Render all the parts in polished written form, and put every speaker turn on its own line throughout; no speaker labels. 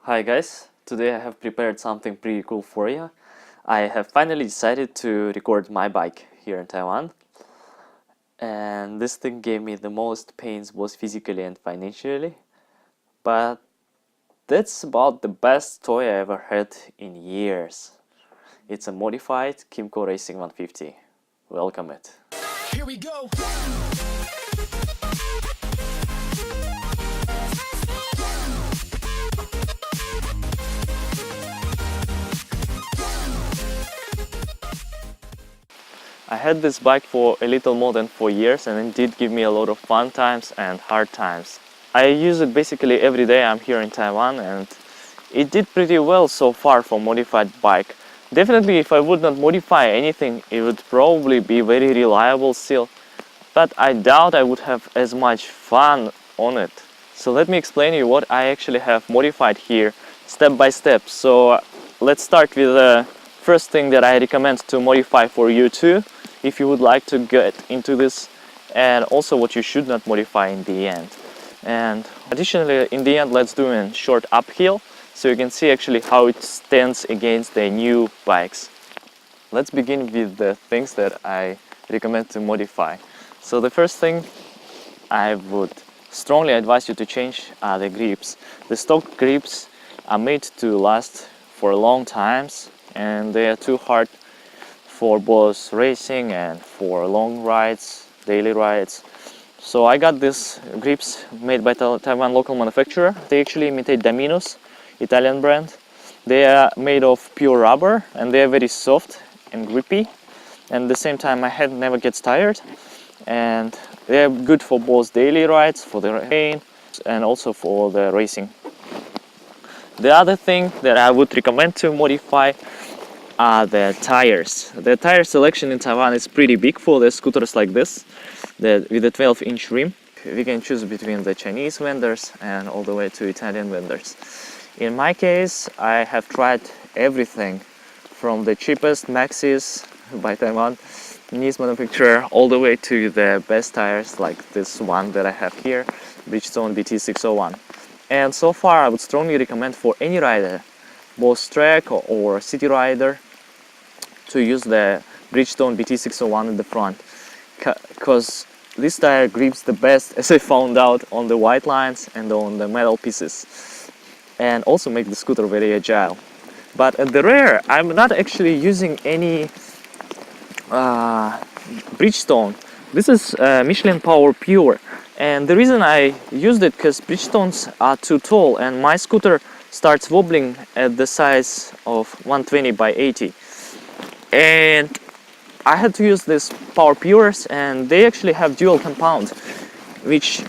Hi guys, today I have prepared something pretty cool for you. I have finally decided to record my bike here in Taiwan, and this thing gave me the most pains both physically and financially, but that's about the best toy I ever had in years. It's a modified Kymco Racing 150. Welcome it.
Here we go.
I had this bike for a little more than 4 years, and it did give me a lot of fun times and hard times. I use it basically every day I'm here in Taiwan, and it did pretty well so far for modified bike. Definitely if I would not modify anything, it would probably be very reliable still, but I doubt I would have as much fun on it. So let me explain you what I actually have modified here step by step. So let's start with the first thing that I recommend to modify for you too, if you would like to get into this, and also what you should not modify in the end. And additionally, in the end, let's do a short uphill so you can see actually how it stands against the new bikes. Let's begin with the things that I recommend to modify. So the first thing I would strongly advise you to change are the grips. The stock grips are made to last for long times, and they are too hard for both racing and for long rides, daily rides. So I got these grips made by Taiwan local manufacturer. They actually imitate Domino's, Italian brand. They are made of pure rubber and they are very soft and grippy. And at the same time my hand never gets tired. And they are good for both daily rides, for the rain, and also for the racing. The other thing that I would recommend to modify are the tires. The tire selection in Taiwan is pretty big for the scooters like this, with a 12-inch rim. We can choose between the Chinese vendors and all the way to Italian vendors. In my case, I have tried everything from the cheapest Maxis by Taiwan Chinese manufacturer all the way to the best tires like this one that I have here, Bridgestone BT601. And so far I would strongly recommend for any rider, both track or city rider, to use the Bridgestone BT601 in the front, because this tire grips the best, as I found out, on the white lines and on the metal pieces, and also make the scooter very agile. But at the rear, I'm not actually using any Bridgestone. This is Michelin Power Pure, and the reason I used it because Bridgestones are too tall and my scooter starts wobbling at the size of 120 by 80, and I had to use this Power Pures, and they actually have dual compound, which,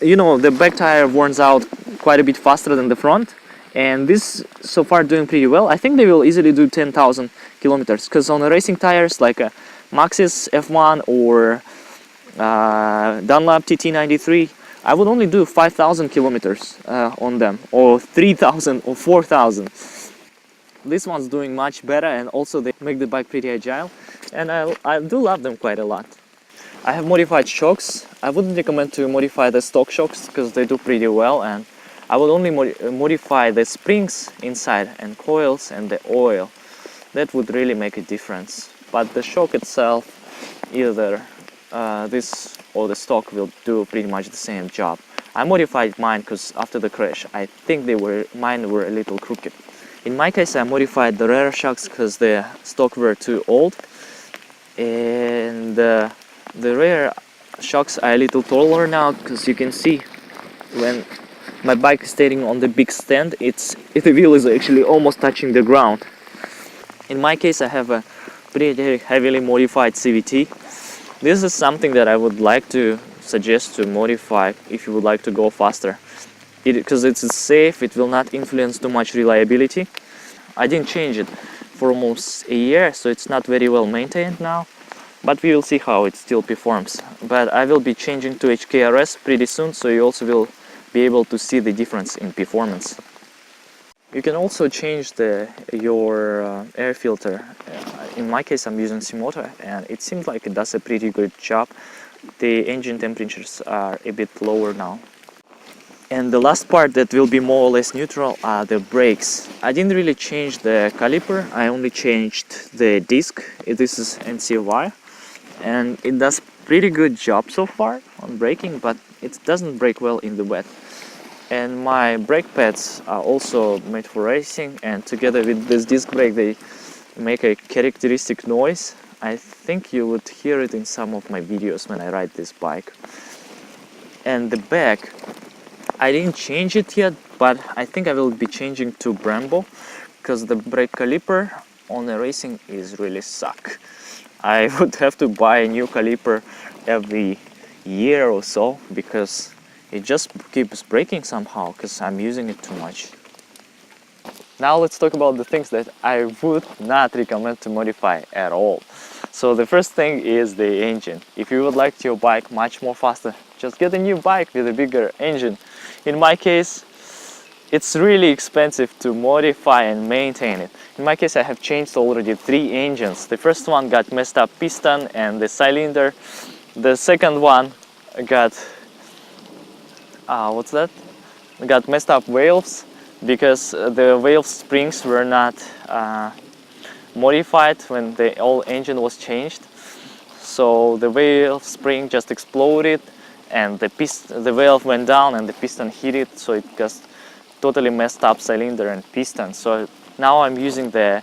you know, the back tire wears out quite a bit faster than the front, and this so far doing pretty well. I think they will easily do 10,000 kilometers, because on the racing tires like a Maxxis F1 or Dunlop TT93, I would only do 5,000 kilometers on them, or 3,000 or 4,000. This one's doing much better, and also they make the bike pretty agile, and I do love them quite a lot. I have modified shocks. I wouldn't recommend to modify the stock shocks because they do pretty well, and I would only modify the springs inside and coils and the oil. That would really make a difference. But the shock itself, either this or the stock will do pretty much the same job. I modified mine because after the crash, I think mine were a little crooked. In my case, I modified the rear shocks because the stock were too old, and the rear shocks are a little taller now, because you can see when my bike is standing on the big stand, the wheel is actually almost touching the ground. In my case, I have a pretty heavily modified CVT. This is something that I would like to suggest to modify if you would like to go faster. Because it's safe, it will not influence too much reliability. I didn't change it for almost a year, so it's not very well maintained now, but we will see how it still performs. But I will be changing to HKRS pretty soon, so you also will be able to see the difference in performance. You can also change your air filter. In my case, I'm using Simoto, and it seems like it does a pretty good job. The engine temperatures are a bit lower now. And the last part that will be more or less neutral are the brakes. I didn't really change the caliper, I only changed the disc. This is NCY, and it does pretty good job so far on braking, but it doesn't brake well in the wet. And my brake pads are also made for racing, and together with this disc brake they make a characteristic noise. I think you would hear it in some of my videos when I ride this bike. And the back, I didn't change it yet, but I think I will be changing to Brembo, because the brake caliper on the racing is really suck. I would have to buy a new caliper every year or so, because it just keeps breaking somehow, because I'm using it too much. Now let's talk about the things that I would not recommend to modify at all. So the first thing is the engine. If you would like your bike much more faster, just get a new bike with a bigger engine. In my case, it's really expensive to modify and maintain it. In my case, I have changed already 3 engines. The first one got messed up piston and the cylinder. The second one got got messed up valves, because the valve springs were not modified when the old engine was changed. So the valve spring just exploded, and the valve went down and the piston hit it, so it just totally messed up cylinder and piston. So now I'm using the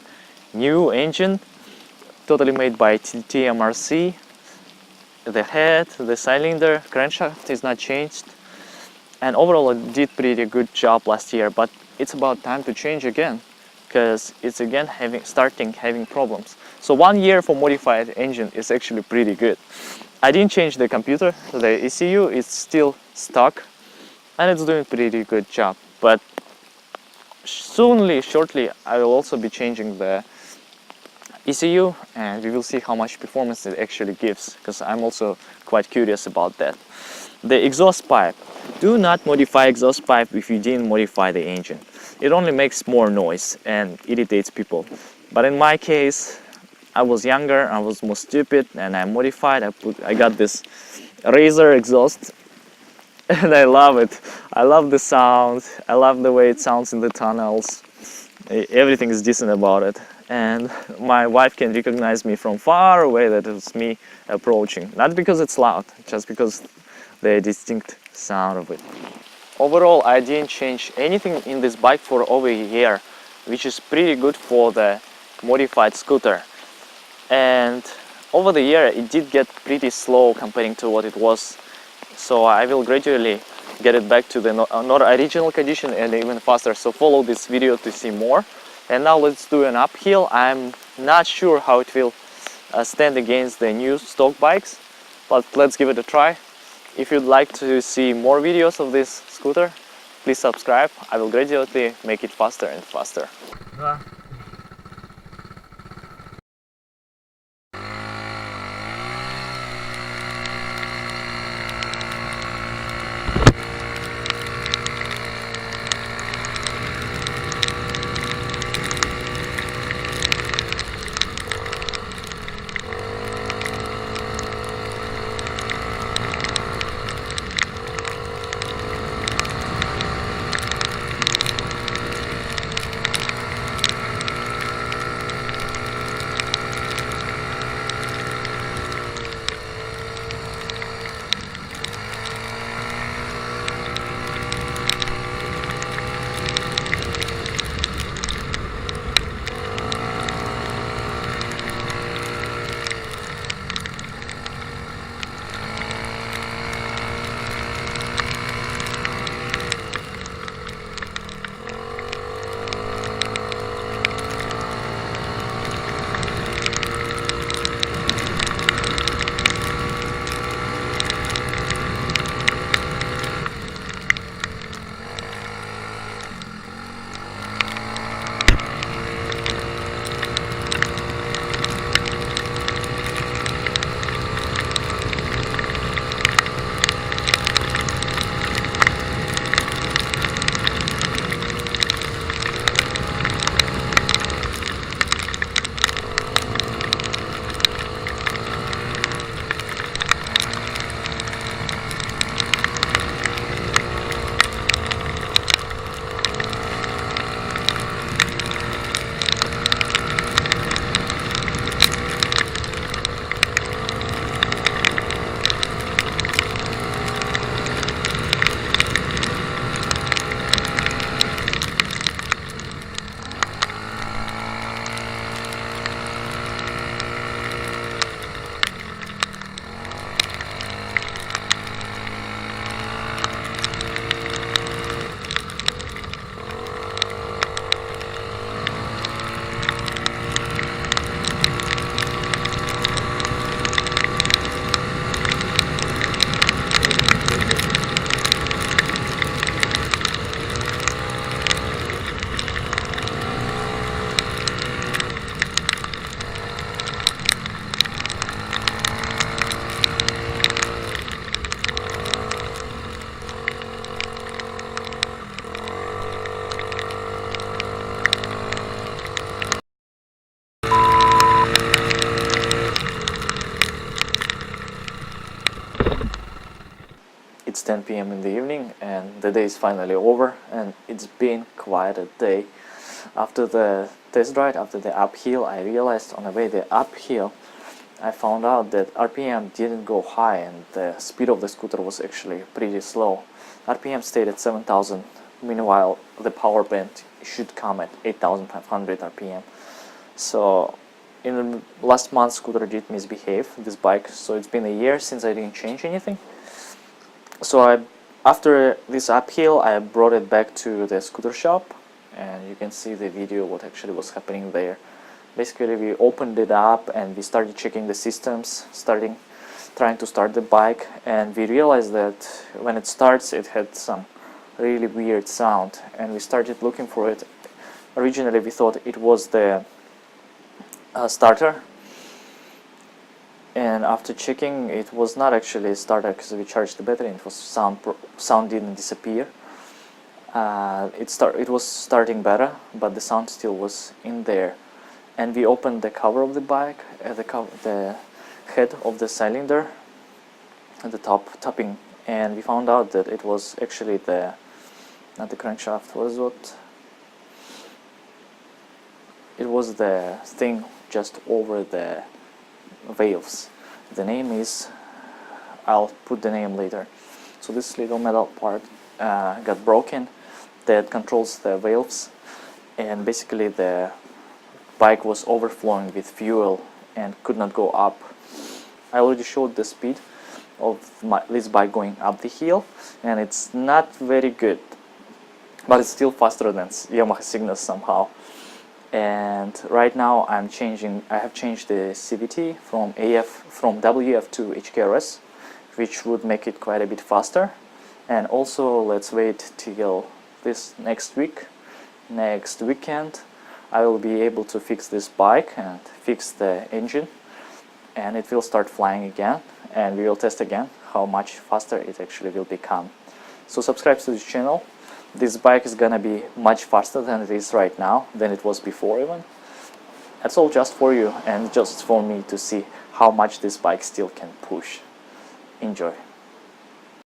new engine, totally made by TMRC. The head, the cylinder, crankshaft is not changed, and overall it did pretty good job last year, but it's about time to change again, because it's again starting having problems. So 1 year for modified engine is actually pretty good. I didn't change the computer, the ECU is still stuck and it's doing pretty good job, but shortly I will also be changing the ECU, and we will see how much performance it actually gives, because I'm also quite curious about that. The exhaust pipe. Do not modify exhaust pipe if you didn't modify the engine. It only makes more noise and irritates people. But in my case, I was younger, I was more stupid, and I modified. I got this Razor exhaust, and I love it. I love the sound. I love the way it sounds in the tunnels. Everything is decent about it. And my wife can recognize me from far away that it's me approaching. Not because it's loud, just because the distinct sound of it. Overall, I didn't change anything in this bike for over a year, which is pretty good for the modified scooter. And over the year, it did get pretty slow comparing to what it was. So I will gradually get it back to the not original condition and even faster. So follow this video to see more. And now let's do an uphill. I'm not sure how it will stand against the new stock bikes, but let's give it a try. If you'd like to see more videos of this scooter, please subscribe. I will gradually make it faster and faster. it's 10 p.m. in the evening and the day is finally over, and it's been quite a day. After the test ride, after the uphill, I realized on the way the uphill I found out that RPM didn't go high and the speed of the scooter was actually pretty slow. RPM stayed at 7,000, meanwhile the power band should come at 8,500 RPM. So in last month scooter did misbehave, this bike, so it's been a year since I didn't change anything. So after this uphill I brought it back to the scooter shop, and you can see the video what actually was happening there. Basically we opened it up and we started checking the systems, trying to start the bike, and we realized that when it starts it had some really weird sound, and we started looking for it. Originally we thought it was the starter, and after checking it was not actually a starter because we charged the battery and it was sound didn't disappear. It was starting better, but the sound still was in there. And we opened the cover of the bike, the head of the cylinder at the topping, and we found out that it was actually not the crankshaft, it was the thing just over the valves. The name is, I'll put the name later. So this little metal part got broken that controls the valves, and basically the bike was overflowing with fuel and could not go up. I already showed the speed of this bike going up the hill, and it's not very good, but it's still faster than Yamaha Cygnus somehow. And right now I have changed the CVT from WF to HKRS, which would make it quite a bit faster. And also let's wait till this next weekend I will be able to fix this bike and fix the engine, and it will start flying again, and we will test again how much faster it actually will become. So subscribe to this channel. This bike is gonna be much faster than it is right now, than it was before even. That's all just for you and just for me to see how much this bike still can push. Enjoy.